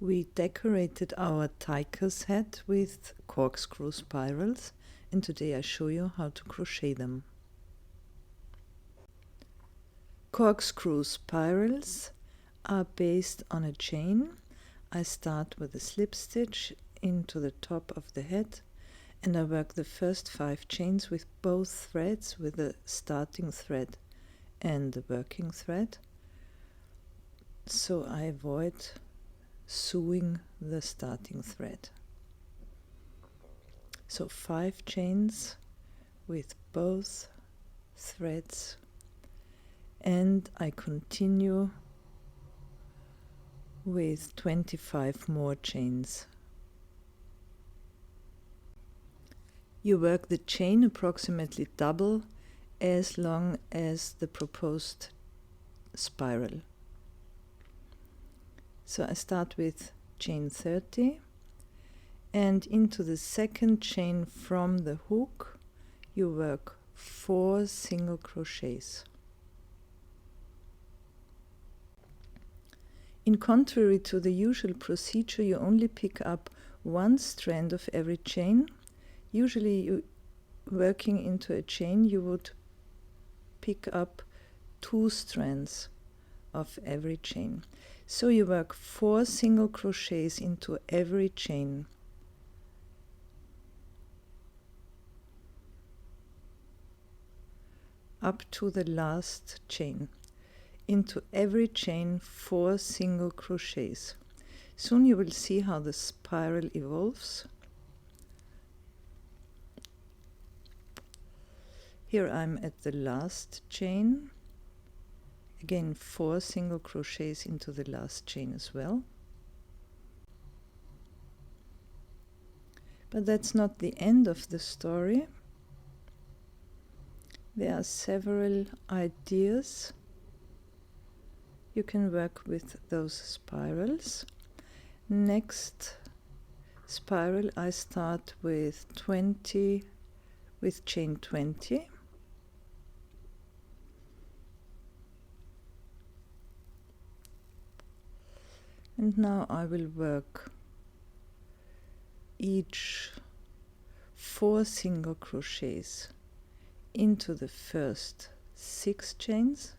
We decorated our tiger's head with corkscrew spirals, and today I show you how to crochet them. Corkscrew spirals are based on a chain. I start with a slip stitch into the top of the head, and I work the first 5 chains with both threads, with the starting thread and the working thread, so I avoid sewing the starting thread. So 5 chains with both threads, and I continue with 25 more chains. You work the chain approximately double as long as the proposed spiral. So I start with chain 30, and into the second chain from the hook you work 4 single crochets. In contrary to the usual procedure, you only pick up 1 strand of every chain. Usually working into a chain you would pick up 2 strands of every chain. So you work 4 single crochets into every chain. Up to the last chain. Into every chain 4 single crochets. Soon you will see how the spiral evolves. Here I'm at the last chain. Again 4 single crochets into the last chain as well. But that's not the end of the story. There are several ideas you can work with those spirals. Next spiral I start with chain 20. And now I will work each 4 single crochets into the first 6 chains,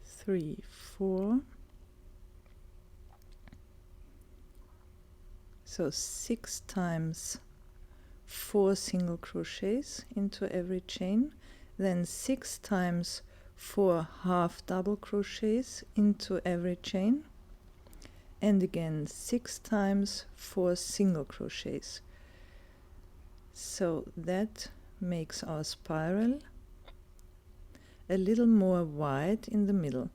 three, 4, so 6 times 4 single crochets into every chain, then 6 times 4 half double crochets into every chain, and again 6 times 4 single crochets. So that makes our spiral a little more wide in the middle.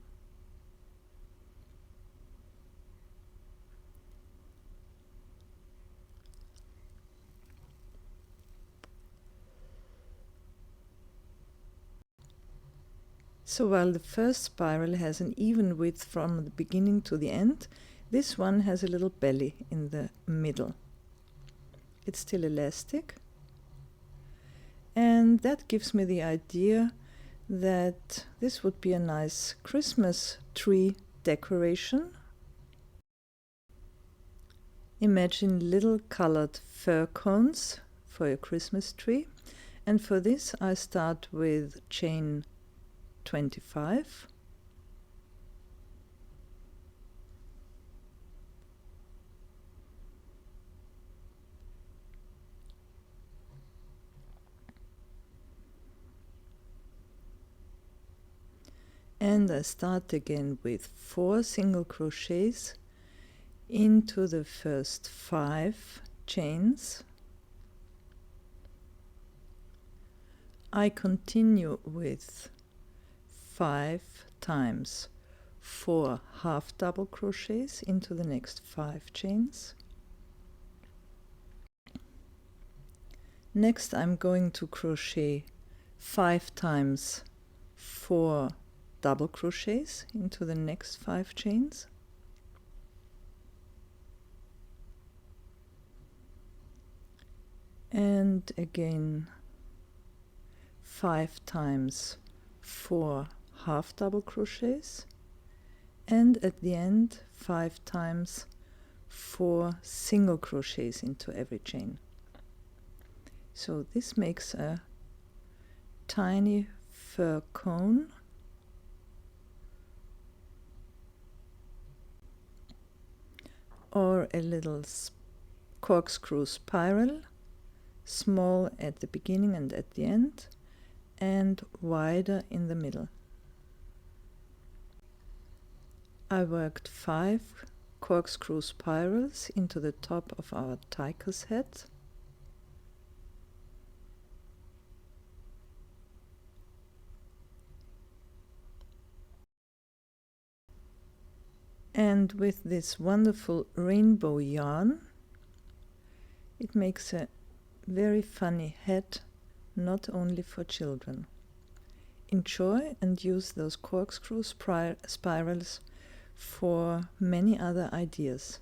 So while the first spiral has an even width from the beginning to the end, this one has a little belly in the middle. It's still elastic, and that gives me the idea that this would be a nice Christmas tree decoration. Imagine little colored fir cones for your Christmas tree, and for this I start with chain 25, and I start again with 4 single crochets into the first 5 chains. I continue with 5 times 4 half double crochets into the next 5 chains. Next I'm going to crochet 5 times 4 double crochets into the next 5 chains. And again 5 times 4 half double crochets, and at the end 5 times 4 single crochets into every chain. So this makes a tiny fur cone, or a little corkscrew spiral, small at the beginning and at the end, and wider in the middle. I worked 5 corkscrew spirals into the top of our tiger's head, and with this wonderful rainbow yarn, it makes a very funny hat, not only for children. Enjoy and use those corkscrew spirals for many other ideas.